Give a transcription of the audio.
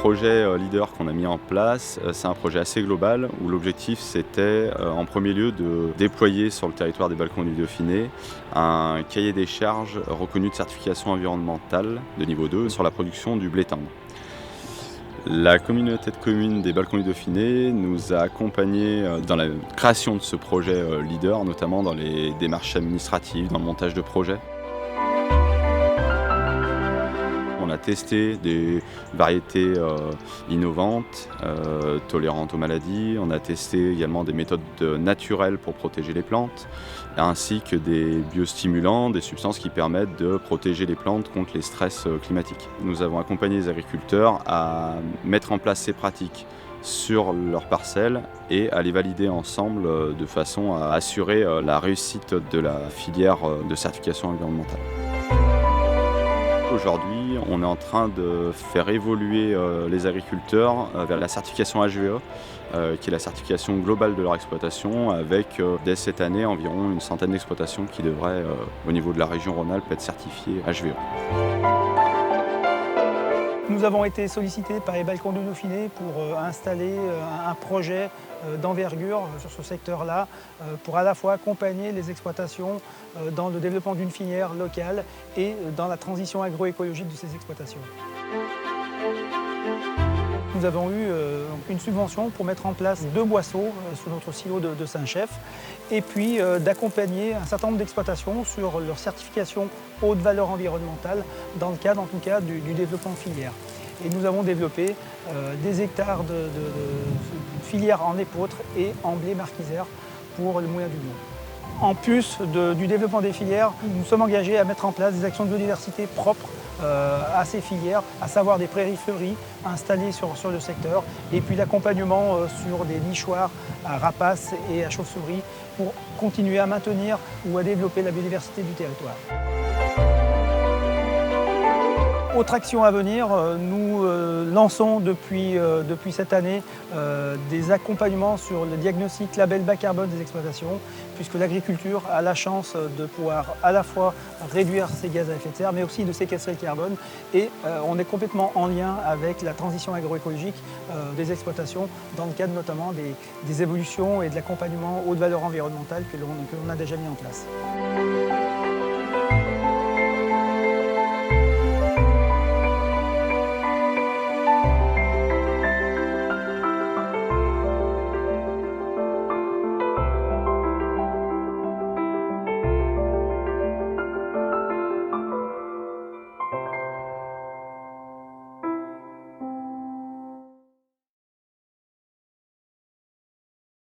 projet leader qu'on a mis en place, c'est un projet assez global où l'objectif c'était en premier lieu de déployer sur le territoire des Balcons du Dauphiné un cahier des charges reconnu de certification environnementale de niveau 2 sur la production du blé tendre. La communauté de communes des Balcons du Dauphiné nous a accompagnés dans la création de ce projet leader, notamment dans les démarches administratives, dans le montage de projets. On a testé des variétés innovantes, tolérantes aux maladies. On a testé également des méthodes naturelles pour protéger les plantes, ainsi que des biostimulants, des substances qui permettent de protéger les plantes contre les stress climatiques. Nous avons accompagné les agriculteurs à mettre en place ces pratiques sur leurs parcelles et à les valider ensemble de façon à assurer la réussite de la filière de certification environnementale. Aujourd'hui, on est en train de faire évoluer les agriculteurs vers la certification HVE, qui est la certification globale de leur exploitation, avec dès cette année environ une centaine d'exploitations qui devraient, au niveau de la région Rhône-Alpes, être certifiées HVE. Nous avons été sollicités par les Balcons du Dauphiné pour installer un projet d'envergure sur ce secteur-là, pour à la fois accompagner les exploitations dans le développement d'une filière locale et dans la transition agroécologique de ces exploitations. Nous avons eu une subvention pour mettre en place 2 boisseaux sous notre silo de Saint-Chef et puis d'accompagner un certain nombre d'exploitations sur leur certification haute valeur environnementale dans le cadre en tout cas du développement de filière. Et nous avons développé des hectares de filières en épeautre et en blé marquisaire pour le Moulin du Lion. En plus du développement des filières, nous sommes engagés à mettre en place des actions de biodiversité propres à ces filières, à savoir des prairies fleuries installées sur le secteur et puis l'accompagnement sur des nichoirs à rapaces et à chauves-souris pour continuer à maintenir ou à développer la biodiversité du territoire. Autre action à venir, nous lançons depuis cette année des accompagnements sur le diagnostic label bas carbone des exploitations, puisque l'agriculture a la chance de pouvoir à la fois réduire ses gaz à effet de serre, mais aussi de séquestrer le carbone. Et on est complètement en lien avec la transition agroécologique des exploitations, dans le cadre notamment des évolutions et de l'accompagnement haute valeur environnementale que l'on a déjà mis en place.